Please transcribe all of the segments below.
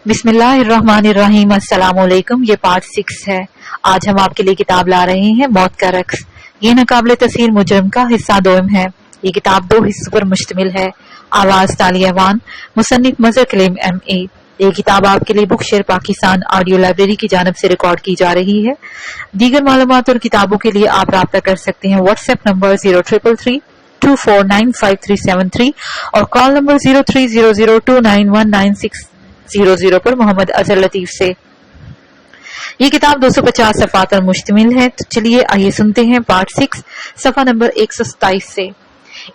बिस्मिल्लाहिर्रहमानिर्रहीम। अस्सलाम वालेकुम। ये पार्ट 6 है। आज हम आपके लिए किताब ला रहे हैं मौत का रक्स। ये नाकाबिले तस्खीर मुजरम का हिस्सा 2 है। ये किताब 2 हिस्सों पर मुश्तमिल है। आवाज तालियावान, मुसन्निफ मजहर कलीम MA। ये किताब आपके लिए book share Pakistan audio library की जानिब से रिकॉर्ड की जा रही है। दीगर मालूमात और किताबों के लिए आप राब्ता कर सकते हैं व्हाट्सएप नंबर 0333249573 और कॉल नंबर 0300291960 पर मोहम्मद अजहर लतीफ से। ये किताब 250 सफ़ात पर मुश्तमिल है। तो चलिए आइए सुनते हैं पार्ट 6 सफ़ा नंबर 127 से।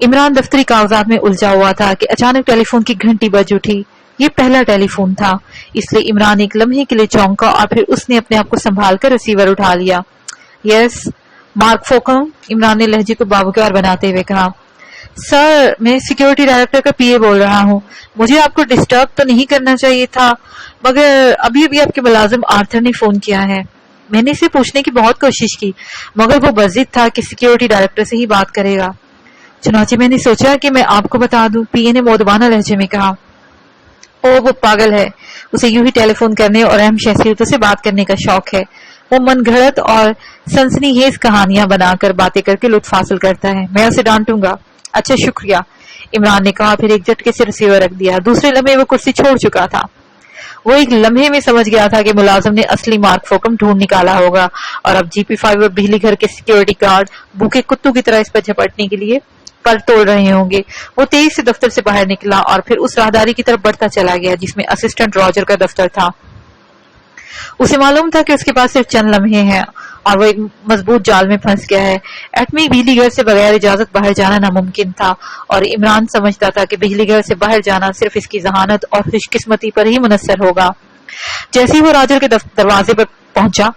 इमरान दफ्तरी कागजात में उलझा हुआ था कि अचानक टेलीफोन की घंटी बज उठी। ये पहला टेलीफोन था, इसलिए इमरान एक लम्हे के लिए चौंका और फिर उसने अपने आप को संभाल कर रिसीवर उठा लिया। यस, मार्क फोकम, इमरान ने लहजे को बावकार बनाते हुए कहा। सर, मैं सिक्योरिटी डायरेक्टर का PA बोल रहा हूँ। मुझे आपको डिस्टर्ब तो नहीं करना चाहिए था, मगर अभी अभी आपके मुलाजिम आर्थर ने फोन किया है। मैंने इसे पूछने की बहुत कोशिश की, मगर वो बज़िद था कि सिक्योरिटी डायरेक्टर से ही बात करेगा। चुनांचे मैंने सोचा कि मैं आपको बता दूं, PA ने मोदबाना लहजे में कहा। ओ, वो पागल है। उसे यूं ही टेलीफोन करने और अहम शख्सियतों से बात करने का शौक है। वो मनगढ़ंत और सनसनीखेज कहानियां बनाकर बातें करके लुत्फ हासिल करता है। मैं उसे डांटूंगा। अच्छा, शुक्रिया, इमरान ने कहा, फिर एक झटके से रिसीवर रख दिया। दूसरे लम्हे वो कुर्सी छोड़ चुका था। वो एक लम्हे में समझ गया था कि मुलाजिम ने असली मार्क फोकम ढूंढ निकाला होगा और अब GP5 और बिजली घर के सिक्योरिटी गार्ड भूखे कुत्तों की तरह इस पर झपटने के लिए पर तोड़ रहे होंगे। वो तेजी से दफ्तर से बाहर निकला और फिर उस राहदारी की तरफ बढ़ता चला गया जिसमें असिस्टेंट रॉजर का दफ्तर था। उसे मालूम था कि उसके पास सिर्फ चंद लम्हे हैं और वो एक मजबूत जाल में फंस गया है। एटमी बिजली घर से बगैर इजाजत बाहर जाना नामुमकिन था और इमरान समझता था कि बिजली घर से बाहर जाना सिर्फ इसकी जहानत और खुशकिस्मती पर ही मुनस्सर होगा। जैसे ही वो राजर के दरवाजे पर पहुंचा,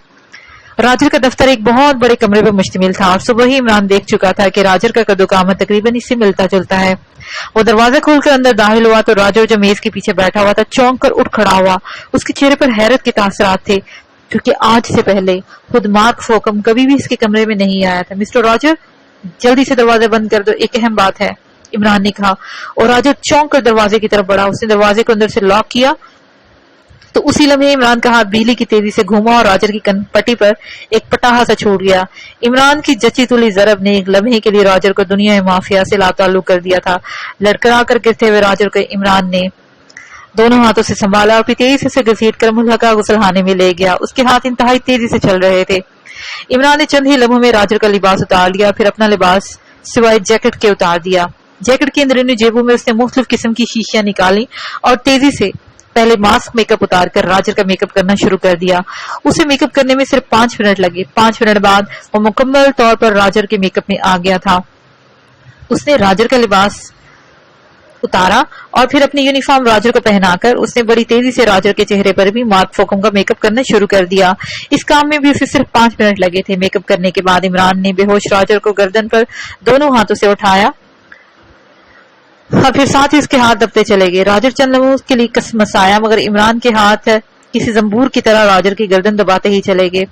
राजर का दफ्तर एक बहुत बड़े कमरे पर मुश्तमिल था और सुबह ही इमरान देख चुका था कि राजर का कदोकामत तकरीबन इससे मिलता जुलता है। वो दरवाजा खोलकर अंदर दाखिल हुआ तो राजर जो मेज के पीछे बैठा हुआ था चौंक कर उठ खड़ा हुआ। उसके चेहरे पर हैरत के तासरात थे, क्योंकि आज से पहले खुद मार्क फोकम कभी भी इसके कमरे में नहीं आया था। मिस्टर रॉजर, जल्दी से दरवाजा बंद कर दो, एक अहम बात है, इमरान ने कहा और राजर चौंक कर दरवाजे की तरफ बढ़ा। उसने दरवाजे को अंदर से लॉक किया तो उसी लम्हे इमरान का हाथ बिजली की तेजी से घूमा और राजर की कनपट्टी पर एक पटाखा सा छूट गया। इमरान की जची तुली जरब ने एक लम्हे के लिए राजर को दुनिया माफिया से लाताल्लुक कर दिया था। लड़खड़ा कर गिरते हुए राजर को इमरान ने दोनों हाथों से संभाला और फिर तेजी से घसीट कर मुल्हका गुसलखाने में ले गया। उसके हाथ इंतहाई तेजी से चल रहे थे। इमरान ने चंद ही लम्हों में राजर का लिबास उतार लिया, फिर अपना लिबास सिवाय जैकेट के उतार दिया। जैकेट के अंदरूनी जेबों में उसने मुख्तलिफ किस्म की शीशियां निकाली और तेजी से पहले मास्क मेकअप उतार कर राजर का मेकअप करना शुरू कर दिया। उसे मेकअप करने में सिर्फ 5 मिनट लगे। 5 मिनट बाद वो मुकम्मल तौर पर राजर के मेकअप में आ गया था। उसने राजर का लिबास उतारा और फिर अपनी यूनिफॉर्म राजर को पहनाकर उसने बड़ी तेजी से राजर के चेहरे पर भी मार्क फोकम का मेकअप करना शुरू कर दिया। इस काम में भी उसे सिर्फ 5 मिनट लगे थे। मेकअप करने के बाद इमरान ने बेहोश राजर को गर्दन पर दोनों हाथों से उठाया और फिर साथ ही उसके हाथ दबते चले गए। राजर चंद लम्हों के लिए कसमसाया, मगर इमरान के हाथ किसी जंबूर की तरह राजर की गर्दन दबाते ही चले गए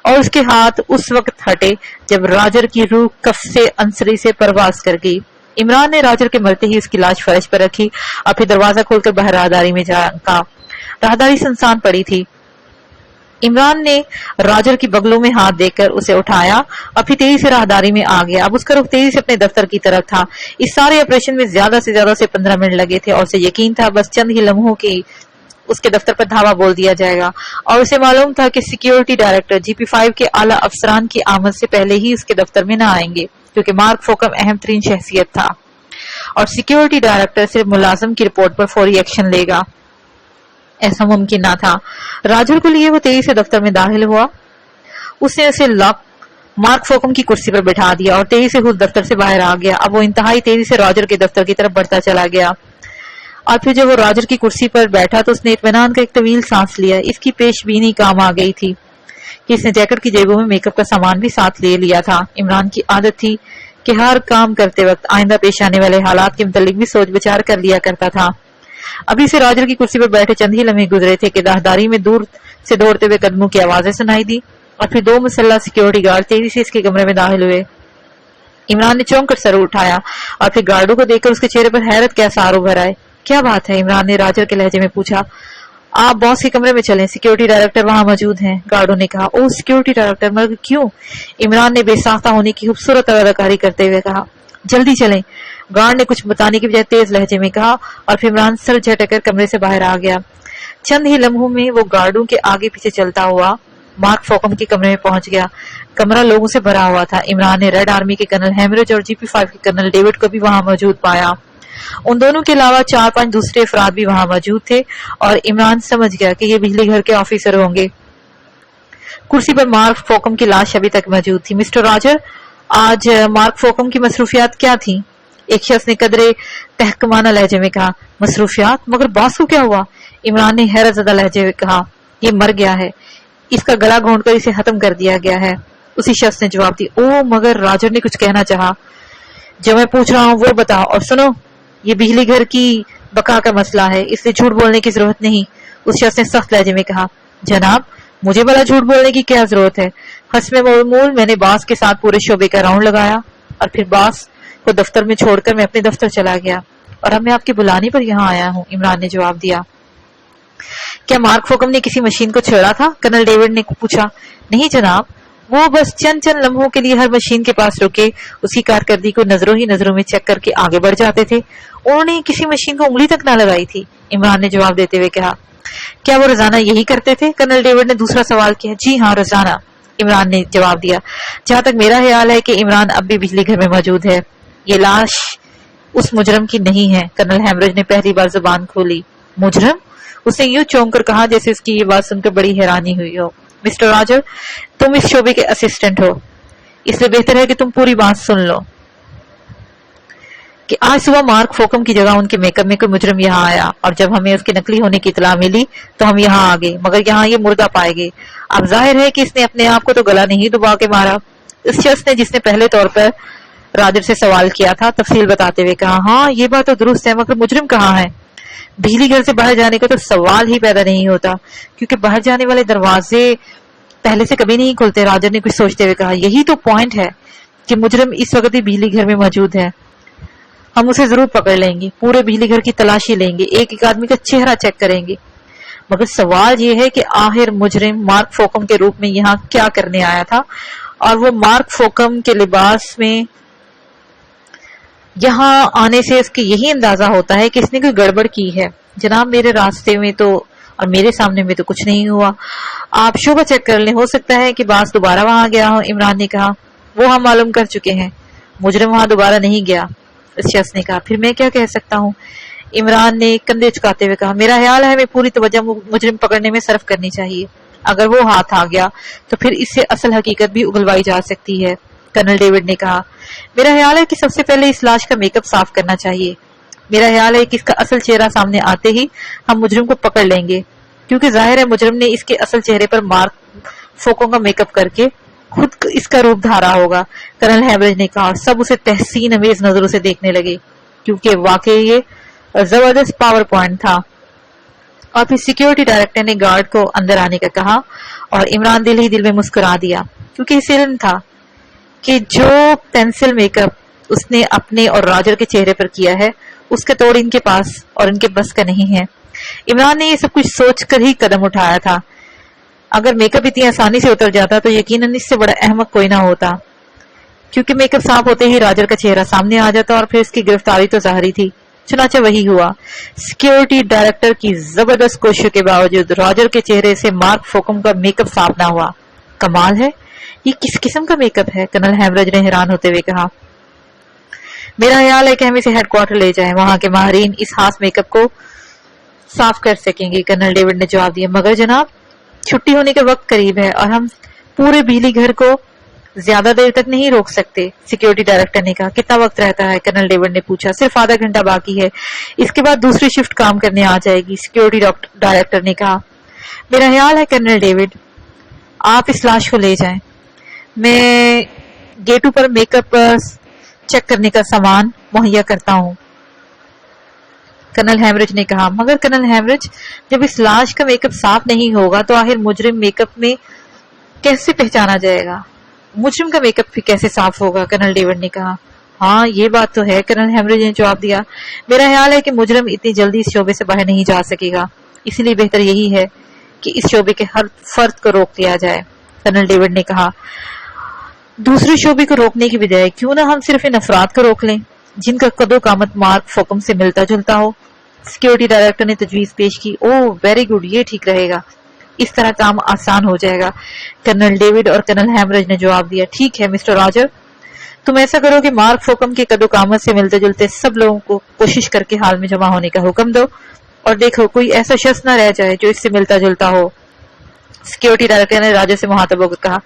और उसके हाथ उस वक्त हटे जब राजर की रूह कफ से अंसरी से परवास कर गई। इमरान ने राजर के मरते ही उसकी लाश फर्श पर रखी और फिर दरवाजा खोलकर बाहर राहदारी में झांका। राहदारी सुनसान पड़ी थी। इमरान ने राजर की बगलों में हाथ देकर उसे उठाया और फिर तेजी से राहदारी में आ गया। अब उसका रुख तेजी से अपने दफ्तर की तरफ था। इस सारे ऑपरेशन में ज्यादा से 15 मिनट लगे थे और उसे यकीन था बस चंद ही लम्हों की उसके दफ्तर पर धावा बोल दिया जाएगा। और उसे मालूम था कि सिक्योरिटी डायरेक्टर GP5 के आला अफसरान की आमद से पहले ही उसके दफ्तर में न आएंगे, क्योंकि मार्क फोकम अहम तरीन शख्सियत था और सिक्योरिटी डायरेक्टर सिर्फ मुलाजिम की रिपोर्ट पर फौरी एक्शन लेगा। ऐसा मुमकिन ना था। राजर को लिए वो तेजी से दफ्तर में दाखिल हुआ। उसने उसे लॉक मार्क फोकम की कुर्सी पर बैठा दिया और तेजी से खुद दफ्तर से बाहर आ गया। अब वो इंतहाई तेजी से राजर के दफ्तर की तरफ बढ़ता चला गया और फिर जब वो राजर की कुर्सी पर बैठा तो उसने इत्मीनान का एक तवील सांस लिया। इसकी पेशबीनी काम आ गई थी कि इसने जैकेट की जेबों में मेकअप का सामान भी साथ ले लिया था। इमरान की आदत थी कि हर काम करते वक्त आइंदा पेश आने वाले हालात के मुतालिक भी सोच विचार कर लिया करता था। अभी से राजर की कुर्सी पर बैठे चंद ही लम्हे गुजरे थे कि राहदारी में दूर से दौड़ते हुए कदमों की आवाजें सुनाई दी और फिर 2 मुसल्लह सिक्योरिटी गार्ड तेजी से इसके कमरे में दाखिल हुए। इमरान ने चौंक कर सर उठाया और फिर गार्डों को देखकर उसके चेहरे पर हैरत के आसार उभर आए। क्या बात है? इमरान ने राजर के लहजे में पूछा। آپ باس کے کمرے میں چلیں، سیکیورٹی ڈائریکٹر وہاں موجود ہیں۔ گارڈوں نے کہا۔ او سیکیورٹی ڈائریکٹر، مگر کیوں؟ عمران نے بے ساختہ ہونے کی خوبصورت اداکاری کرتے ہوئے کہا۔ جلدی چلیں، گارڈ نے کچھ بتانے کی بجائے تیز لہجے میں کہا، اور پھر عمران سر جھٹک کر کمرے سے باہر آ گیا۔ چند ہی لمحوں میں وہ گارڈوں کے آگے پیچھے چلتا ہوا مارک فوکم کے کمرے میں پہنچ گیا۔ کمرہ لوگوں سے بھرا ہوا تھا۔ عمران نے ریڈ آرمی کے کرنل ہیمرج اور GP5 کے کرنل ڈیوڈ کو بھی وہاں موجود پایا۔ ان دونوں کے علاوہ 4-5 دوسرے افراد بھی وہاں موجود تھے، اور عمران سمجھ گیا کہ یہ بجلی گھر کے آفیسر ہوں گے۔ کرسی پر مارک فوکم کی لاش ابھی تک موجود تھی۔ مسٹر راجر، آج مارک فوکم کی مصروفیات کیا تھیں؟ ایک شخص نے قدرے تحکمانہ لہجے میں کہا۔ مصروفیات؟ مگر باس کو کیا ہوا؟ عمران نے حیرت زدہ لہجے میں کہا۔ یہ مر گیا ہے، اس کا گلا گھونٹ کر اسے ختم کر دیا گیا ہے۔ اسی شخص نے جواب دی۔ او، مگر راجر نے کچھ کہنا چاہا۔ جو میں پوچھ رہا ہوں وہ بتاؤ، اور سنو، یہ بجلی گھر کی بقا کا مسئلہ ہے، اس لیے جھوٹ بولنے کی ضرورت نہیں۔ اس شخص نے سخت لہجے میں کہا۔ جناب، مجھے بھلا جھوٹ بولنے کی کیا ضرورت ہے؟ حسب معمول میں نے باس کے ساتھ پورے شعبے کا راؤنڈ لگایا، اور پھر باس کو دفتر میں چھوڑ کر میں اپنے دفتر چلا گیا، اور اب میں آپ کے بلانے پر یہاں آیا ہوں۔ عمران نے جواب دیا۔ کیا مارک فوکم نے کسی مشین کو چھیڑا تھا؟ کرنل ڈیوڈ نے پوچھا۔ نہیں جناب، وہ بس چند لمحوں کے لیے ہر مشین کے پاس رکے اس کی کارکردگی کو نظروں ہی نظروں میں چیک کر کے آگے بڑھ جاتے تھے۔ انہوں نے کسی مشین کو انگلی تک نہ لگائی تھی، عمران نے جواب دیتے ہوئے کہا۔ کیا وہ روزانہ یہی کرتے تھے؟ کرنل ڈیوڈ نے دوسرا سوال کیا۔ جی ہاں، روزانہ، عمران نے جواب دیا۔ جہاں تک میرا خیال ہے کہ عمران اب بھی بجلی گھر میں موجود ہے، یہ لاش اس مجرم کی نہیں ہے۔ کرنل ہیمرج نے پہلی بار زبان کھولی۔ مجرم؟ اس نے یوں چونک کر کہا جیسے اس کی یہ بات سن کر بڑی حیرانی ہوئی ہو۔ مسٹر راجر، تم اس شعبے کے اسسٹنٹ ہو، اس لیے بہتر ہے کہ تم پوری بات سن لو کہ آج صبح مارک فوکم کی جگہ ان کے میک اپ میں کوئی مجرم یہاں آیا، اور جب ہمیں اس کے نقلی ہونے کی اطلاع ملی تو ہم یہاں آ گئے، مگر یہاں یہ مردہ پائے گئے۔ اب ظاہر ہے کہ اس نے اپنے آپ کو تو گلا نہیں دبا کے مارا۔ اس شخص نے جس نے پہلے طور پر راجر سے سوال کیا تھا تفصیل بتاتے ہوئے کہا۔ ہاں، یہ بات تو درست ہے، مگر مجرم کہاں ہے؟ بجلی گھر سے باہر جانے کا تو سوال ہی پیدا نہیں ہوتا، کیونکہ باہر جانے والے دروازے پہلے سے کبھی نہیں کھلتے۔ راجر نے کچھ سوچتے ہوئے کہا۔ یہی تو پوائنٹ ہے کہ مجرم اس وقت بھی بجلی گھر میں موجود ہے، ہم اسے ضرور پکڑ لیں گے، پورے بجلی گھر کی تلاشی لیں گے، ایک ایک آدمی کا چہرہ چیک کریں گے، مگر سوال یہ ہے کہ آخر مجرم مارک فوکم کے روپ میں یہاں کیا کرنے آیا تھا، اور وہ مارک فوکم کے لباس میں یہاں آنے سے اس کے یہی اندازہ ہوتا ہے کہ اس نے کوئی گڑبڑ کی ہے۔ جناب، میرے راستے میں تو اور میرے سامنے میں تو کچھ نہیں ہوا، آپ شعبہ چیک کر لیں، ہو سکتا ہے کہ باس دوبارہ وہاں گیا ہو۔ عمران نے کہا۔ وہ ہم معلوم کر چکے ہیں، مجرم وہاں دوبارہ نہیں گیا۔ اس شخص نے کہا۔ پھر میں کیا کہہ سکتا ہوں؟ عمران نے کندھے چکاتے ہوئے کہا۔ میرا خیال ہے ہمیں پوری توجہ مجرم پکڑنے میں صرف کرنی چاہیے، اگر وہ ہاتھ آ گیا تو پھر اس سے اصل حقیقت بھی اگلوائی جا سکتی ہے۔ کرنل ڈیوڈ نے کہا۔ میرا خیال ہے کہ سب سے پہلے اس لاش کا میک اپ صاف کرنا چاہیے۔ میرا خیال ہے کہ اس کا اصل چہرہ سامنے آتے ہی ہم مجرم کو پکڑ لیں گے، کیونکہ ظاہر ہے مجرم نے اس کے اصل چہرے پر مارک فوکوں کا میک اپ کر کے خود اس کا روپ دھارا ہوگا۔ کرنل ہیمرج نے کہا۔ سب اسے تحسین امیز نظروں سے دیکھنے لگے، کیونکہ واقعی یہ زبردست پاور پوائنٹ تھا۔ اور پھر سیکیورٹی ڈائریکٹر نے گارڈ کو اندر آنے کا کہا، اور عمران دل ہی دل میں مسکرا دیا، کیونکہ اسے علم تھا کہ جو پینسل میک اپ اس نے اپنے اور راجر کے چہرے پر کیا ہے اس کے توڑ ان کے پاس اور ان کے بس کا نہیں ہے۔ عمران نے یہ سب کچھ سوچ کر ہی قدم اٹھایا تھا۔ اگر میک اپ اتنی آسانی سے اتر جاتا تو یقیناً اس سے بڑا احمق کوئی نہ ہوتا، کیونکہ میک اپ صاف ہوتے ہی راجر کا چہرہ سامنے آ جاتا اور پھر اس کی گرفتاری تو ظاہری تھی۔ چنانچہ وہی ہوا۔ سیکیورٹی ڈائریکٹر کی زبردست کوششوں کے باوجود راجر کے چہرے سے مارک فوکم کا میک اپ صاف نہ ہوا۔ کمال ہے، یہ کس قسم کا میک اپ ہے؟ کرنل ہیمرج نے حیران ہوتے ہوئے کہا۔ میرا خیال ہے کہ ہم اسے ہیڈ کوارٹر لے جائیں، وہاں کے ماہرین اس خاص میک اپ کو صاف کر سکیں گے۔ کرنل ڈیوڈ نے جواب دیا۔ مگر جناب، چھٹی ہونے کا وقت قریب ہے اور ہم پورے بجلی گھر کو زیادہ دیر تک نہیں روک سکتے، سیکیورٹی ڈائریکٹر نے کہا۔ کتنا وقت رہتا ہے؟ کرنل ڈیوڈ نے پوچھا۔ صرف آدھا گھنٹہ باقی ہے، اس کے بعد دوسری شفٹ کام کرنے آ جائے گی، سیکیورٹی ڈائریکٹر نے کہا۔ میرا خیال ہے کرنل ڈیوڈ، آپ اس لاش کو لے جائیں، میں گیٹوں پر میک اپ چیک کرنے کا سامان مہیا کرتا ہوں، کرنل ہیمرج نے کہا۔ مگر کرنل ہیمرج، جب اس لاش کا میک اپ صاف نہیں ہوگا تو آخر مجرم میک اپ میں کیسے پہچانا جائے گا؟ مجرم کا میک اپ پھر کیسے صاف ہوگا؟ کرنل ڈیوڈ نے کہا۔ ہاں، یہ بات تو ہے، کرنل ہیمرج نے جواب دیا۔ میرا خیال ہے کہ مجرم اتنی جلدی اس شعبے سے باہر نہیں جا سکے گا، اسی لیے بہتر یہی ہے کہ اس شعبے کے ہر فرد کو روک لیا جائے۔ کرنل ڈیوڈ نے کہا، دوسرے شعبے کو روکنے کی بجائے کیوں نہ ہم صرف ان افراد کو روک لیں جن کا قد و قامت مارک فوکم سے ملتا جلتا ہو۔ سیکیورٹی ڈائریکٹر نے تجویز پیش کی۔ اوہ ویری گڈ، یہ ٹھیک رہے گا، اس طرح کام آسان ہو جائے گا۔ کرنل ڈیوڈ اور کرنل ہیمرج نے جواب دیا، ٹھیک ہے مسٹر راجر، تم ایسا کرو کہ مارک فوکم کے قد و قامت سے ملتے جلتے سب لوگوں کو کوشش کر کے حال میں جمع ہونے کا حکم دو، اور دیکھو کوئی ایسا شخص نہ رہ جائے جو اس سے ملتا جلتا ہو۔ سیکیورٹی ڈائریکٹر نے راجر سے مخاطب ہو کر کہا،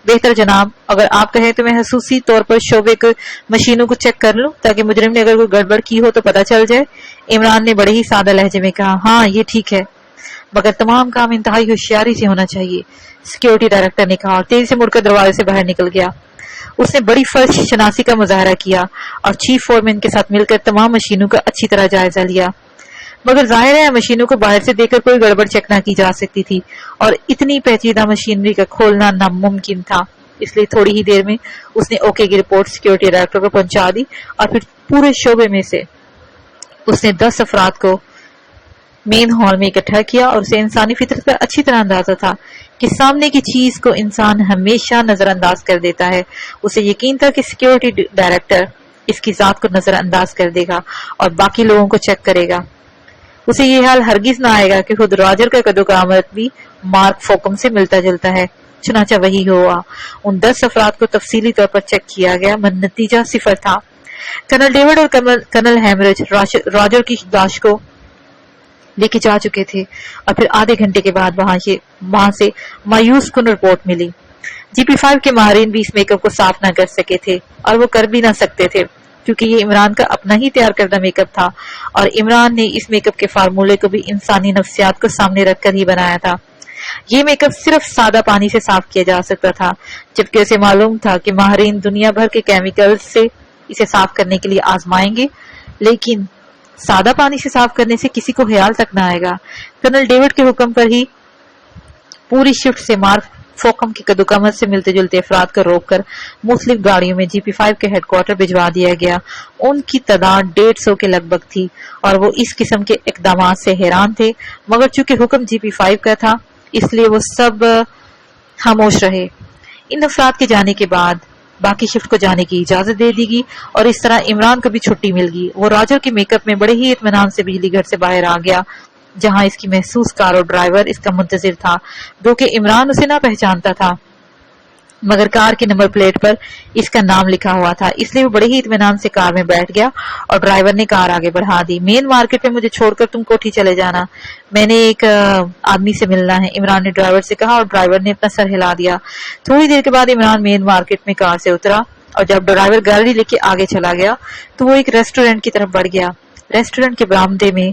بہتر جناب، اگر آپ کہیں تو میں خصوصی طور پر شعبے کے مشینوں کو چیک کر لوں تاکہ مجرم نے اگر کوئی گڑبڑ کی ہو تو پتہ چل جائے۔ عمران نے بڑے ہی سادہ لہجے میں کہا، ہاں یہ ٹھیک ہے، مگر تمام کام انتہائی ہوشیاری سے ہونا چاہیے۔ سیکیورٹی ڈائریکٹر نے کہا اور تیزی سے مڑ کر دروازے سے باہر نکل گیا۔ اس نے بڑی فرش شناسی کا مظاہرہ کیا اور چیف فورمین کے ساتھ مل کر تمام مشینوں کا اچھی طرح جائزہ لیا، مگر ظاہر ہے مشینوں کو باہر سے دیکھ کر کوئی گڑبڑ چیک نہ کی جا سکتی تھی اور اتنی پیچیدہ مشینری کا کھولنا ناممکن تھا، اس لیے تھوڑی ہی دیر میں اس نے اوکے کی رپورٹ سیکیورٹی ڈائریکٹر کو پہنچا دی اور پھر پورے شعبے میں سے اس نے 10 افراد کو مین ہال میں اکٹھا کیا اور اسے انسانی فطرت کا اچھی طرح اندازہ تھا کہ سامنے کی چیز کو انسان ہمیشہ نظر انداز کر دیتا ہے۔ اسے یقین تھا کہ سیکیورٹی ڈائریکٹر اس کی ذات کو نظر انداز کر دے گا اور باقی لوگوں کو چیک کرے گا۔ اسے یہ حال ہرگز نہ آئے گا کہ خود راجر کا قد و قامت بھی مارک فوکم سے ملتا جلتا ہے۔ چنانچہ وہی ہوا، ان 10 افراد کو تفصیلی طور پر چیک کیا گیا، مگر نتیجہ 0 تھا۔ کرنل ڈیوڈ اور کرنل ہیمرج راجر کی لاش کو لے کے جا چکے تھے اور پھر آدھے گھنٹے کے بعد وہاں سے مایوس کن رپورٹ ملی۔ جی پی 5 کے ماہرین بھی اس میک اپ کو صاف نہ کر سکے تھے اور وہ کر بھی نہ سکتے تھے کیونکہ یہ عمران کا اپنا ہی تیار کردہ میک اپ تھا اور عمران نے اس میک اپ کے فارمولے کو بھی انسانی نفسیات کو سامنے رکھ کر ہی بنایا تھا۔ یہ میک اپ صرف سادہ پانی سے صاف کیا جا سکتا تھا، جبکہ اسے معلوم تھا کہ ماہرین دنیا بھر کے کیمیکل سے اسے صاف کرنے کے لیے آزمائیں گے، لیکن سادہ پانی سے صاف کرنے سے کسی کو خیال تک نہ آئے گا۔ کرنل ڈیوڈ کے حکم پر ہی پوری شفٹ سے مارک فوکم کی قد و قامت سے ملتے جلتے افراد کو روک کر مختلف گاڑیوں میں جی پی 5 کے ہیڈ کوارٹر بھجوا دیا گیا۔ ان کی تعداد 150 کے لگ بھگ تھی اور وہ اس قسم کے اقدامات سے حیران تھے، مگر چونکہ حکم جی پی 5 کا تھا اس لیے وہ سب خاموش رہے۔ ان افراد کے جانے کے بعد باقی شفٹ کو جانے کی اجازت دے دی گئی اور اس طرح عمران کو بھی چھٹی مل گئی۔ وہ راجر کے میک اپ میں بڑے ہی اطمینان سے بجلی گھر سے باہر آ گیا جہاں اس کی محسوس کار اور ڈرائیور اس کا منتظر تھا، جو کہ عمران اسے نہ پہچانتا تھا، مگر کار کی نمبر پلیٹ پر اس کا نام لکھا ہوا تھا، اس لیے وہ بڑے ہی اطمینان سے کار میں بیٹھ گیا اور ڈرائیور نے کار آگے بڑھا دی۔ مین مارکیٹ میں مجھے چھوڑ کر تم کوٹھی چلے جانا، میں نے ایک آدمی سے ملنا ہے، عمران نے ڈرائیور سے کہا اور ڈرائیور نے اپنا سر ہلا دیا۔ تھوڑی دیر کے بعد عمران مین مارکیٹ میں کار سے اترا اور جب ڈرائیور گاڑی لے کے آگے چلا گیا تو وہ ایک ریسٹورینٹ کی طرف بڑھ گیا۔ ریسٹورینٹ کے برآمدے میں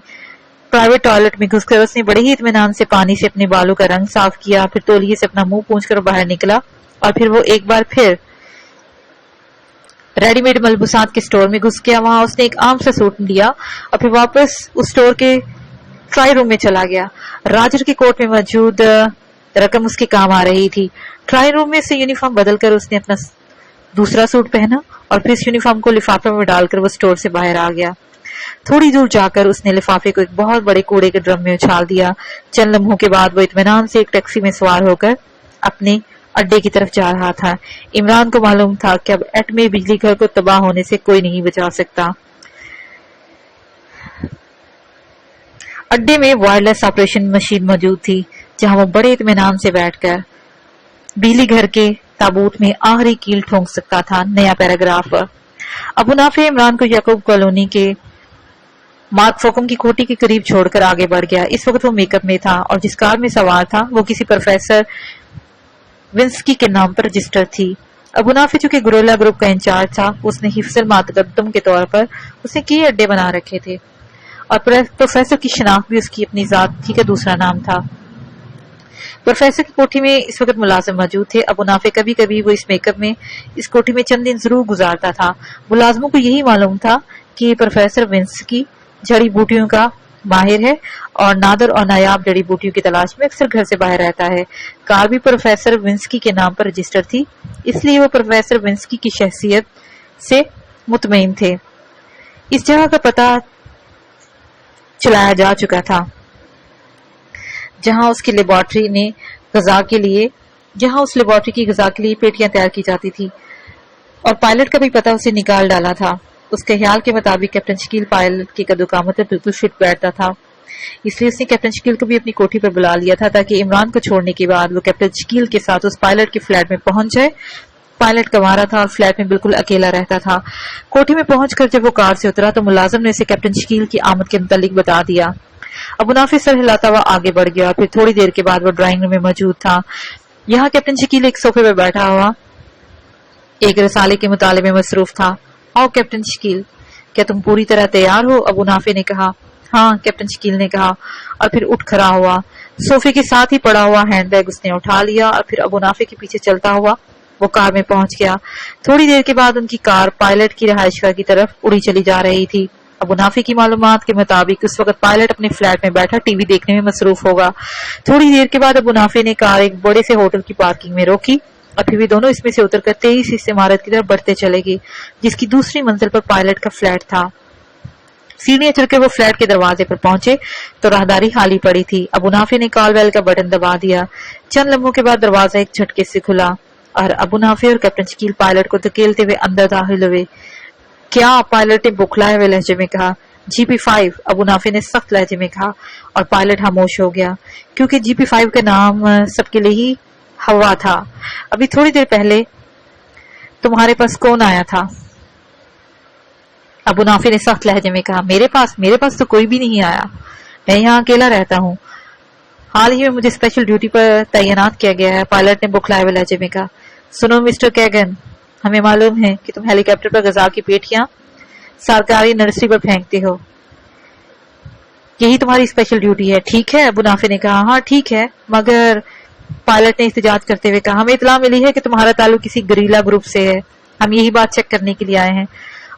پرائیویٹ ٹوائلٹ میں گھس کر اس نے بڑے ہی اطمینان سے پانی سے اپنے بالوں کا رنگ صاف کیا، پھر تولیے سے اپنا منہ پونچھ کر باہر نکلا اور پھر وہ ایک بار پھر ریڈی میڈ ملبوسات کے سٹور میں گھس گیا۔ وہاں اس نے ایک عام سا سوٹ لیا اور پھر واپس اس سٹور کے ٹرائی روم میں چلا گیا۔ راجر کے کوٹ میں موجود رقم اس کے کام آ رہی تھی۔ ٹرائی روم میں سے یونیفارم بدل کر اس نے اپنا دوسرا سوٹ پہنا اور پھر اس یونیفارم کو لفافے میں ڈال کر وہ سٹور سے باہر آ گیا۔ تھوڑی دور جا کر اس نے لفافے کو ایک بہت بڑے کوڑے کے ڈرم میں اچھال دیا۔ چند لمحوں کے بعد وہ اطمینان سے ایک ٹیکسی میں سوار ہو کر اپنے اڈے کی طرف جا رہا تھا۔ عمران کو معلوم تھا کہ اب ایٹمی بجلی گھر کو تباہ ہونے سے کوئی نہیں بچا سکتا۔ اڈے میں وائرلیس آپریشن مشین موجود تھی جہاں وہ بڑے اطمینان سے بیٹھ کر بجلی گھر کے تابوت میں آخری کیل ٹھونک سکتا تھا۔ نیا پیراگراف۔ ابو نافع عمران کو یعقوب کالونی کے مارک فوکم کی کوٹھی کے قریب چھوڑ کر آگے بڑھ گیا۔ اس وقت وہ میک اپ میں تھا اور جس کار میں سوار تھا وہ کسی پروفیسر ونسکی کے نام پر رجسٹر تھی۔ ابو نافع چونکہ گوریلا گروپ کا انچارج تھا، اس نے حفظ المتقدم کے طور پر اس نے کئی اڈے بنا رکھے تھے اور پروفیسر کی شناخت بھی اس کی اپنی ذات تھی کا دوسرا نام تھا۔ پروفیسر کی کوٹھی میں اس وقت ملازم موجود تھے۔ ابو نافع کبھی کبھی وہ اس میک اپ میں اس کوٹھی میں چند دن ضرور گزارتا تھا۔ ملازموں کو یہی معلوم تھا کہ یہ پروفیسر ونسکی جڑی بوٹیوں کا ماہر ہے اور نادر اور نایاب جڑی بوٹیوں کی تلاش میں اکثر گھر سے باہر رہتا ہے۔ کار بھی پروفیسر ونسکی کے نام پر رجسٹر تھی، اس لیے وہ پروفیسر ونسکی کی شخصیت سے مطمئن تھے۔ اس جگہ کا پتہ چلایا جا چکا تھا۔ जहां उस लेबोरेटरी की गजा के लिए पेटियां तैयार की जाती थी, और पायलट का भी पता उसे निकाल डाला था। उसके ख्याल के मुताबिक कैप्टन शकील पायलट की कद्दूकामत में बिल्कुल फिट बैठता था, इसलिए उसने कैप्टन शकील को भी अपनी कोठी पर बुला लिया था ताकि इमरान को छोड़ने के बाद वो कैप्टन शकील के साथ उस पायलट के फ्लैट में पहुंच जाए। पायलट कमारा था और फ्लैट में बिल्कुल अकेला रहता था। कोठी में पहुंचकर जब वो कार से उतरा तो मुलाजिम ने उसे कैप्टन शकील की आमद के मुतालिक बता दिया। अबू नाफी सर हिलाता हुआ आगे बढ़ गया। फिर थोड़ी देर के बाद वो ड्राइंग रूम में मौजूद था। यहाँ कैप्टन शकील एक सोफे पर बैठा हुआ एक रसाले के मुताले में मसरूफ था। आओ कैप्टन शकील, क्या तुम पूरी तरह तैयार हो? अबू नाफी ने कहा। हाँ, कैप्टन शकील ने कहा, और फिर उठ खड़ा हुआ। सोफे के साथ ही पड़ा हुआ हैंडबैग उसने उठा लिया और फिर अबू नाफी के पीछे चलता हुआ वो कार में पहुंच गया। थोड़ी देर के बाद उनकी कार पायलट की रहायशगाह की तरफ उड़ी चली जा रही थी। अबू नाफी की मालूमात के मुताबिक उस वक्त पायलट अपने फ्लैट में बैठा टीवी देखने में मसरूफ होगा। थोड़ी देर के बाद अबू नाफी ने कार एक बड़े से होटल की पार्किंग में रोकी और फिर भी दोनों इसमें से उतरकर तेजी से इस इमारत की तरफ बढ़ते चले गए जिसकी दूसरी मंजिल पर पायलट का फ्लैट था। सीढ़ियां चढ़कर वो फ्लैट के दरवाजे पर पहुंचे तो राहदारी खाली पड़ी थी। अबू नाफी ने कॉल बेल का बटन दबा दिया। चंद लम्हों के बाद दरवाजा एक झटके से खुला और अबू नाफी और कैप्टन शकील पायलट को धकेलते हुए अंदर दाखिल हुए। क्या? पायलट ने बुखलाए हुए लहजे में कहा। GP5, अबू नाफी ने सख्त लहजे में कहा, और पायलट खामोश हो गया क्योंकि GP5 का नाम सबके लिए ही हवा था। अभी थोड़ी देर पहले तुम्हारे पास कौन आया था? अबू नाफी ने सख्त लहजे में कहा। मेरे पास तो कोई भी नहीं आया। मैं यहाँ अकेला रहता हूँ। हाल ही में मुझे स्पेशल ड्यूटी पर तैनात किया गया है, पायलट ने बुखलाए हुए लहजे में कहा। सुनो मिस्टर कैगन, हमें मालूम है कि तुम हेलीकॉप्टर पर गजा की पेटियां सरकारी नर्सरी पर फेंकते हो। यही तुम्हारी स्पेशल ड्यूटी है, ठीक है? अबू नाफी ने कहा। हाँ ठीक है, मगर पायलट ने एहतजाज करते हुए कहा, हमें इतला मिली है कि तुम्हारा ताल्लुक किसी गरीला ग्रुप से है। हम यही बात चेक करने के लिए आए हैं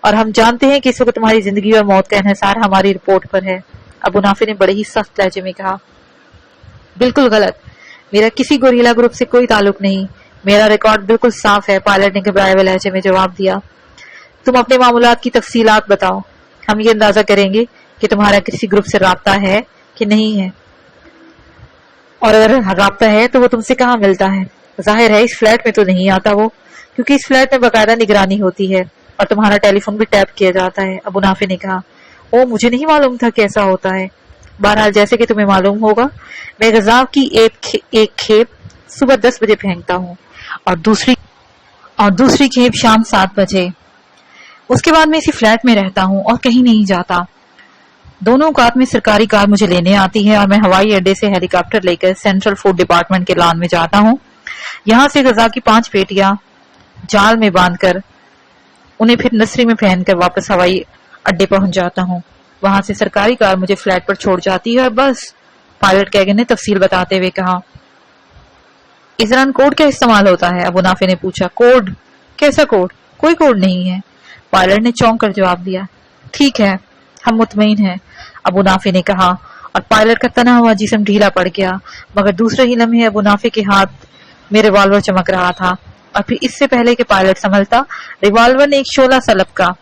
और हम जानते हैं कि इस वक्त तुम्हारी जिंदगी और मौत का इन्हिसार हमारी रिपोर्ट पर है। अबू नाफी ने बड़े ही सख्त लहजे में कहा। बिल्कुल गलत, मेरा किसी गोरीला ग्रुप से कोई ताल्लुक नहीं, मेरा रिकॉर्ड बिल्कुल साफ है, पायलट ने घबराए हुए लहजे में जवाब दिया। तुम अपने मामूलात की तफसीलात बताओ, हम ये अंदाजा करेंगे कि तुम्हारा किसी ग्रुप से राब्ता है कि नहीं है, और अगर राब्ता है तो वो तुमसे कहाँ मिलता है? जाहिर है इस फ्लैट में तो नहीं आता वो, क्योंकि इस फ्लैट में बाकायदा निगरानी होती है और तुम्हारा टेलीफोन भी टैप किया जाता है। अबू नाफी ने कहा। ओ, मुझे नहीं मालूम था कि ऐसा होता है। बहरहाल जैसे कि तुम्हें मालूम होगा, मैं गजा की एक खेप सुबह 10 बजे फेंकता हूँ और दूसरी खेप शाम 7 बजे। उसके बाद मैं इसी फ्लैट में रहता हूँ और कहीं नहीं जाता। दोनों औकात में सरकारी कार मुझे लेने आती है और मैं हवाई अड्डे से हेलीकॉप्टर लेकर सेंट्रल फूड डिपार्टमेंट के लॉन में जाता हूँ। यहाँ से गजा की 5 पेटियां जाल में बांधकर उन्हें फिर नर्सरी में पहनकर वापस हवाई अड्डे पहुंच जाता हूँ। वहां से सरकारी कार मुझे फ्लैट पर छोड़ जाती है और बस, पायलट कैगन ने तफसील बताते हुए कहा। इस दौरान कोड क्या इस्तेमाल होता है? अबू नाफी ने पूछा। कोड? कैसा कोड? कोई कोड नहीं है, पायलट ने चौंक कर जवाब दिया। ठीक है, हम मुतमईन हैं, अबू नाफी ने कहा, और पायलट का तना हुआ जिस्म ढीला पड़ गया। मगर दूसरे ही लम्हे अबू नाफी के हाथ में रिवॉल्वर चमक रहा था और फिर इससे पहले कि पायलट संभलता, रिवॉल्वर ने एक शोला सा लपका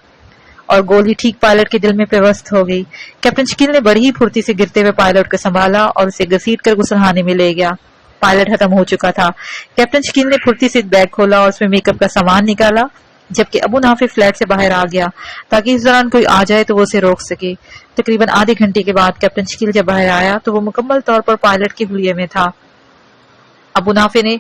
और गोली ठीक पायलट के दिल में पेवस्त हो गई। कैप्टन शकील ने बड़ी ही फुर्ती से गिरते हुए पायलट को संभाला और उसे घसीट कर गुसलखाने में ले गया। पायलट खत्म हो चुका था। कैप्टन शकील ने फुर्ती से बैग खोला और उसमें मेकअप का सामान निकाला, जबकि अबू नाफी फ्लैट से बाहर आ गया ताकि इस दौरान कोई आ जाए तो वो उसे रोक सके। तकरीबन आधे घंटे के बाद कैप्टन शकील जब बाहर आया तो वो मुकम्मल तौर पर पायलट के हुलिये में था। अबू नाफी ने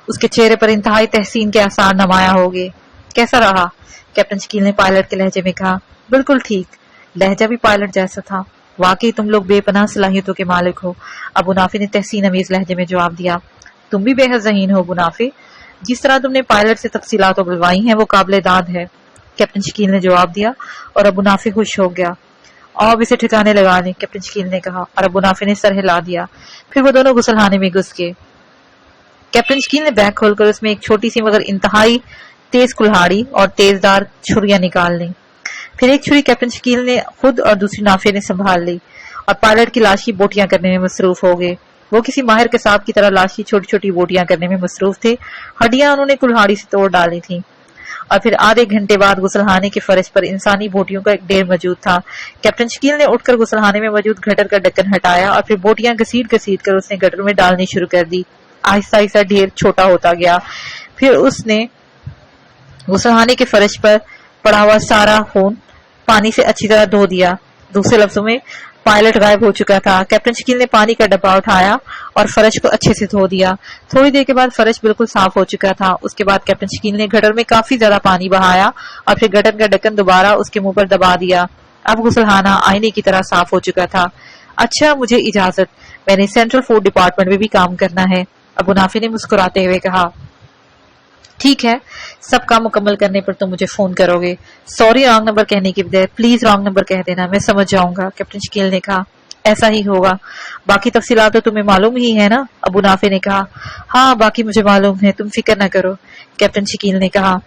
उसके चेहरे पर इंतहाई तहसीन के आसार नमाया हो गए। कैसा रहा? कैप्टन शकील ने पायलट के लहजे में कहा। बिल्कुल ठीक, लहजा भी पायलट जैसा था। वाकई तुम लोग बेपनाह सलाहियतों के मालिक हो, अबू नाफी ने तहसीन अमीज लहजे में जवाब दिया। तुम भी बेहद ज़हीन हो अबू नाफी, जिस तरह तुमने पायलट से तफसीलात बुलवाई हैं वो काबिल दाद है, कैप्टन शकील ने जवाब दिया और अबू नाफी खुश हो गया। अब इसे ठिकाने लगा लें, कैप्टन शकील ने कहा और अबू नाफी ने सर हिला दिया। फिर वो दोनों गुसलखाने में घुस गए। कैप्टन शकील ने बैग खोलकर उसमें एक छोटी सी मगर इंतहाई तेज कुल्हाड़ी और तेजदार छुरियां निकाल ली। फिर एक छुरी कैप्टन शकील ने खुद और दूसरी नाफे ने संभाल ली और पायलट की लाश की बोटियां करने में मसरूफ हो गए। वो किसी माहिर कसाब की तरह लाश की छोटी छोटी बोटियां करने में मसरूफ थे। हड्डियां उन्होंने कुल्हाड़ी से तोड़ डाली थी और फिर आधे घंटे बाद गुसलखाने के फर्श पर इंसानी बोटियों का एक ढेर मौजूद था। कैप्टन शकील ने उठकर गुसलखाने में मौजूद गटर का ढक्कन हटाया और फिर बोटियां घसीट घसीट कर उसने गटर में डालनी शुरू कर दी। आहिस्ता आहिस्ता ढेर छोटा होता गया। फिर उसने गुसलखाने के फर्श पर पड़ा हुआ सारा खून पानी से अच्छी तरह धो दिया। दूसरे लफ्जों में पायलट गायब हो चुका था। कैप्टन शकील ने पानी का डब्बा उठाया और फर्श को अच्छे से धो दिया। थोड़ी देर के बाद फर्श बिल्कुल साफ हो चुका था। उसके बाद कैप्टन शकील ने गटर में काफी ज्यादा पानी बहाया और फिर गटर का ढक्कन दोबारा उसके मुंह पर दबा दिया। अब गुसलखाना आईने की तरह साफ हो चुका था। अच्छा, मुझे इजाजत, मैंने सेंट्रल फूड डिपार्टमेंट में भी काम करना है, अबू नाफी ने मुस्कुराते हुए कहा। ठीक है, सब काम मुकम्मल करने पर तुम मुझे फोन करोगे। सॉरी रॉन्ग नंबर कहने की बजाय प्लीज रॉन्ग नंबर कह देना, मैं समझ जाऊंगा, कैप्टन शकील ने कहा। ऐसा ही होगा, बाकी तफसीलात तो तुम्हें मालूम ही है ना, अबू नाफे ने कहा। हाँ, बाकी मुझे मालूम है, तुम फिक्र न करो, कैप्टन शकील ने कहा।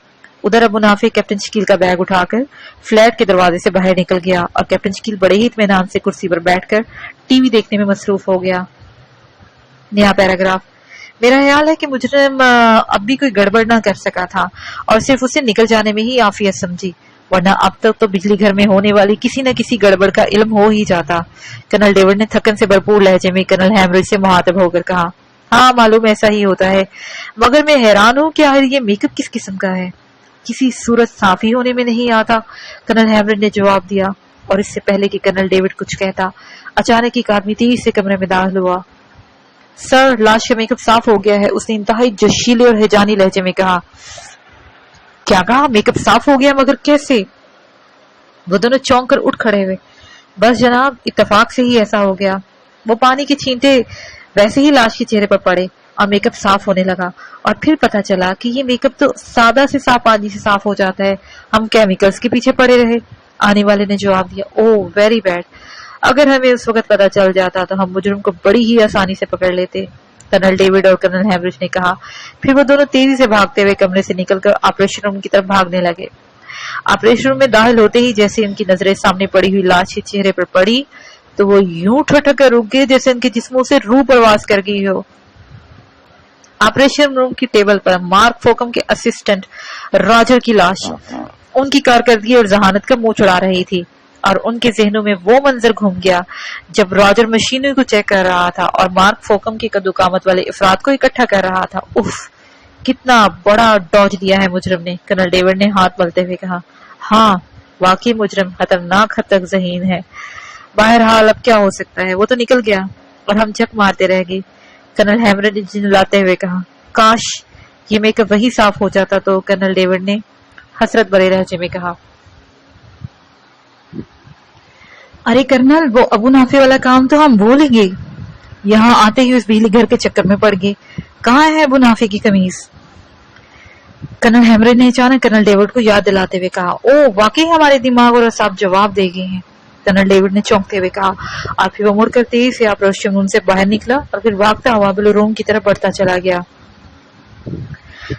उधर अबू नाफे कैप्टन शकील का बैग उठाकर फ्लैट के दरवाजे से बाहर निकल गया और कैप्टन शकील बड़े ही इत्मीनान से कुर्सी पर बैठकर टीवी देखने में मसरूफ हो गया। नया पैराग्राफ। मेरा ख्याल है कि मुजरिम अब भी कोई गड़बड़ ना कर सका था और सिर्फ उसे निकल जाने में ही आफियत समझी, वरना अब तक तो बिजली घर में होने वाली किसी न किसी गड़बड़ का इल्म हो ही जाता। कर्नल डेविड ने थकन से भरपूर लहजे में कर्नल हैमरिज से मुखातिब होकर कहा। हाँ, मालूम ऐसा ही होता है, मगर मैं हैरान हूँ कि आखिर ये मेकअप किस किस्म का है, किसी सूरत साफी होने में नहीं आता, कर्नल हैमरिज ने जवाब दिया। और इससे पहले कि कर्नल डेविड कुछ कहता, अचानक एक आदमी तेजी से कमरे में दाखिल हुआ। सर, लाश का मेकअप साफ हो गया है, उसने इंतहाई जोशीले और हिजानी लहजे में कहा। क्या कहा? मेकअप साफ हो गया? मगर कैसे? वो दोनों चौंक कर उठ खड़े हुए। बस जनाब, इत्तेफाक से ही ऐसा हो गया। वो पानी के छींटे वैसे ही लाश के चेहरे पर पड़े और मेकअप साफ होने लगा और फिर पता चला कि ये मेकअप तो सादा से साफ पानी से साफ हो जाता है, हम केमिकल्स के पीछे पड़े रहे, आने वाले ने जवाब दिया। ओह, वेरी बैड, अगर हमें उस वक्त पता चल जाता तो हम मुजरिम को बड़ी ही आसानी से पकड़ लेते, कर्नल डेविड और कर्नल हैमरिज ने कहा। फिर वो दोनों तेजी से भागते हुए कमरे से निकलकर ऑपरेशन रूम की तरफ भागने लगे। ऑपरेशन रूम में दाखिल होते ही जैसे उनकी नजरें सामने पड़ी हुई लाश के चेहरे पर पड़ी तो वो यूं ठठक कर रुक गए जैसे उनके जिस्मों से रूह परवास कर गई हो। ऑपरेशन रूम की टेबल पर मार्क फोकम के असिस्टेंट रॉजर की लाश उनकी कारकर्दगी और जहानत का मुंह चढ़ा रही थी और उनके जहनों में वो मंजर घूम गया जब रॉजर मशीनों को चेक कर रहा था और मार्क फोकम के कद्दूकामत वाले अफराद को इकट्ठा कर रहा था। उफ, कितना बड़ा डॉज दिया है मुजरिम ने, कर्नल डेविड ने हाथ मलते हुए कहा। हाँ, वाकई मुजरिम खतरनाक हद तक ज़हीन है। बहरहाल अब क्या हो सकता है, वो तो निकल गया और हम झक मारते रह गए, कर्नल हैमरिज ने झिंझलाते हुए कहा। काश ये मेकअप वही साफ हो जाता तो, कर्नल डेविड ने हसरत भरे लहजे में कहा। अरे कर्नल, वो अबू नाफे वाला काम तो हम भूल ही गए, यहाँ आते ही उस बिजली घर के चक्कर में पड़ गए। कहाँ है अबू नाफे की कमीज? कर्नल हैमरिज ने अचानक कर्नल डेविड को याद दिलाते हुए कहा। ओ, वाकई हमारे दिमाग और असाब जवाब दे गए हैं, कर्नल डेविड ने चौंकते हुए कहा। और फिर वो मुड़कर तेजी से ऑपरेशन रूम से बाहर निकला और फिर भागता हुआ बिलू रूम की तरफ बढ़ता चला गया।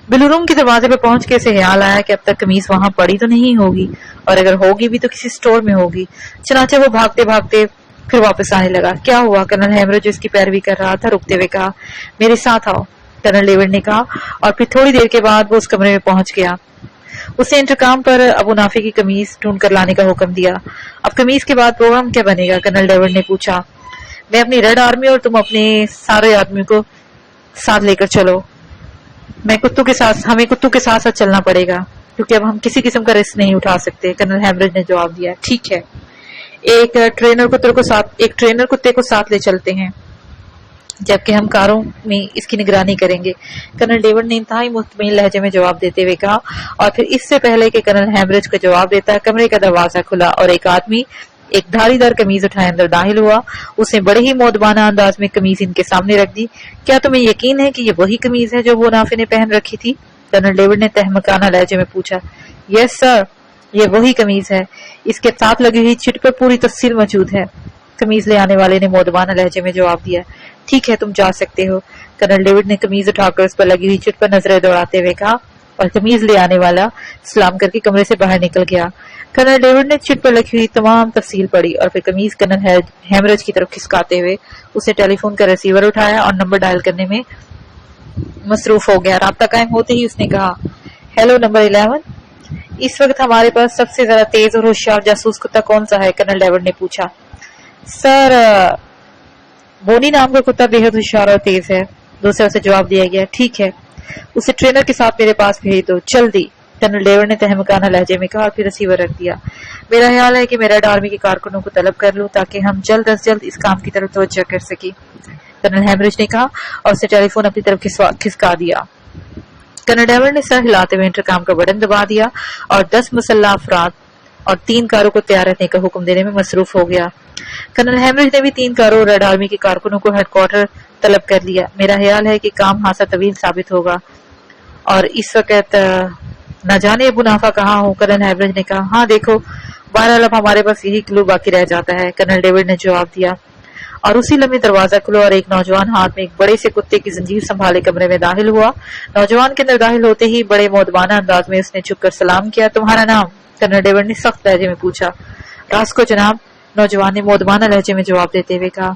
बिलू रूम के दरवाजे पर पहुंच के उसे ख्याल आया कि अब तक कमीज वहां पड़ी तो नहीं होगी और अगर होगी भी तो किसी स्टोर में होगी। चनाचे वो भागते भागते फिर वापस आने लगा। क्या हुआ? कर्नल हैमरिज जो इसकी पैरवी कर रहा था रुकते हुए कहा। मेरे साथ आओ, कर्नल डेविड ने कहा और फिर थोड़ी देर के बाद वो उस कमरे में पहुंच गया। उसने इंटरकॉम पर अबू नाफे की कमीज ढूंढ कर लाने का हुक्म दिया। अब कमीज के बाद प्रोग्राम क्या बनेगा? कर्नल डेविड ने पूछा। मैं अपनी रेड आर्मी और तुम अपने सारे आदमी को साथ लेकर चलो। हमें कुत्तों के साथ साथ चलना पड़ेगा क्योंकि अब हम किसी किस्म का रिस्क नहीं उठा सकते, कर्नल हैमरिज ने जवाब दिया। ठीक है, एक ट्रेनर कुत्ते को साथ ले चलते हैं जबकि हम कारों में इसकी निगरानी करेंगे, कर्नल डेविड ने इंतहाई मुतमईन लहजे में जवाब देते हुए कहा। और फिर इससे पहले कि कर्नल हैमरिज को जवाब देता कमरे का दरवाजा खुला और एक आदमी एक धारीदार कमीज उठाए अंदर दाखिल हुआ। उसने बड़े ही मौदबाना अंदाज में कमीज इनके सामने रख दी। क्या तुम्हें यकीन है कि ये वही कमीज है जो वो नाफे ने पहन रखी थी? कर्नल डेविड ने तहमकाना लहजे में पूछा। यस सर, ये वही कमीज है, इसके साथ लगी हुई चिट पर पूरी तफसील मौजूद है, कमीज ले आने वाले ने मौदबाना लहजे में जवाब दिया। ठीक है, तुम जा सकते हो, कर्नल डेविड ने कमीज उठाकर उस पर लगी हुई चिट पर नजरें दौड़ाते हुए कहा और कमीज ले आने वाला सलाम करके कमरे से बाहर निकल गया। कर्नल डेविड ने चिट पर लिखी हुई तमाम तफसील पढ़ी और फिर कमीज कर्नल हैमरिज की तरफ खिसकाते हुए उसे टेलीफोन का रिसीवर उठाया और नंबर डायल करने में मसरूफ हो गया। राब्ता कायम होते ही उसने कहा, हेलो नंबर 11, اس وقت ہمارے پاس سب سے زیادہ تیز اور ہوشیار جاسوس کتا کون سا ہے؟ کرنل ڈیوڈ نے پوچھا۔ سر، بونی نام کا کتا بے حد ہوشیار اور تیز ہے، دوسرے سے جواب دیا گیا۔ ٹھیک ہے، اسے ٹرینر کے ساتھ میرے پاس بھیج دو، جلدی، کرنل ڈیوڈ نے تہمکانہ لہجے میں کہا اور پھر ریسیور رکھ دیا۔ میرا خیال ہے کہ میں ریڈ آرمی کے کارکنوں کو طلب کر لوں تاکہ ہم جلد از جلد اس کام کی طرف توجہ کر سکیں، کرنل ہیمرج نے کہا اور اسے ٹیلی فون اپنی طرف کھسکا دیا۔ کرنل ڈیوڈ نے سر ہلاتے ہوئے انٹرکام کا بٹن دبا دیا اور 10 مسلح افراد اور 3 کاروں کو تیار رہنے کا حکم دینے میں مصروف ہو گیا۔ کرنل ہیمرج نے بھی 3 کاروں اور ریڈ آرمی کے کارکنوں کو ہیڈ کوارٹر طلب کر لیا۔ میرا خیال ہے کہ کام خاصا طویل ثابت ہوگا اور اس وقت نہ جانے ابو نافع کہاں ہوں، کرنل ہیمرج نے کہا۔ ہاں دیکھو، بہرحال اب ہمارے پاس یہی کلو باقی رہ جاتا ہے، کرنل ڈیوڈ نے جواب دیا۔ اور اسی لمحے دروازہ کھلا اور ایک نوجوان ہاتھ میں ایک بڑے سے کتے کی زنجیر سنبھالے کمرے میں داخل ہوا۔ نوجوان کے اندر داخل ہوتے ہی بڑے مؤدبانہ انداز میں اس نے جھک کر سلام کیا۔ تمہارا نام؟ کرنل ڈیوڈ نے سخت لہجے میں پوچھا۔ راسکو جناب، نوجوان نے مؤدبانہ لہجے میں جواب دیتے ہوئے کہا۔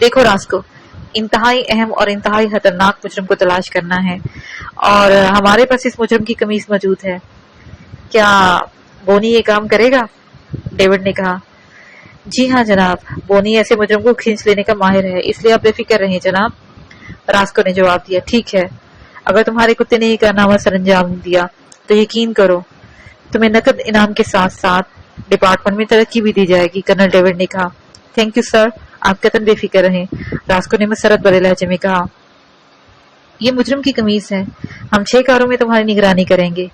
دیکھو راسکو، انتہائی اہم اور انتہائی خطرناک مجرم کو تلاش کرنا ہے اور ہمارے پاس اس مجرم کی قمیص موجود ہے۔ کیا بونی یہ کام کرے گا؟ ڈیوڈ نے کہا۔ جی ہاں جناب، بونی ایسے مجرم کو کھینچ لینے کا ماہر ہے، اس لیے آپ بے فکر رہیں جناب، راسکو نے جواب دیا۔ ٹھیک ہے، اگر تمہارے کتے نے یہ کارنامہ سر انجام دیا تو یقین کرو تمہیں نقد انعام کے ساتھ ساتھ ڈپارٹمنٹ میں ترقی بھی دی جائے گی، کرنل ڈیوڈ نے کہا۔ تھینک یو سر، آپ قطعاً بے فکر رہیں، راسکو نے مسرت بڑے لہجے میں کہا۔ یہ مجرم کی قمیص ہے، ہم 6 کاروں میں تمہاری نگرانی کریں گے،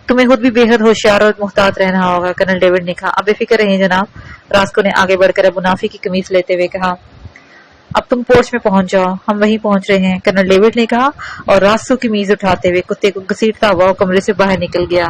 تمہیں خود بھی بے حد ہوشیار اور محتاط رہنا ہوگا، کرنل ڈیوڈ نے کہا۔ اب بے فکر رہیں جناب، راسکو نے آگے بڑھ کر ابو نافع کی قمیص لیتے ہوئے کہا۔ اب تم پورچ میں پہنچ جاؤ، ہم وہیں پہنچ رہے ہیں، کرنل ڈیوڈ نے کہا اور راسکو کی میز اٹھاتے ہوئے کتے کو گھسیٹتا ہوا وہ کمرے سے باہر نکل گیا۔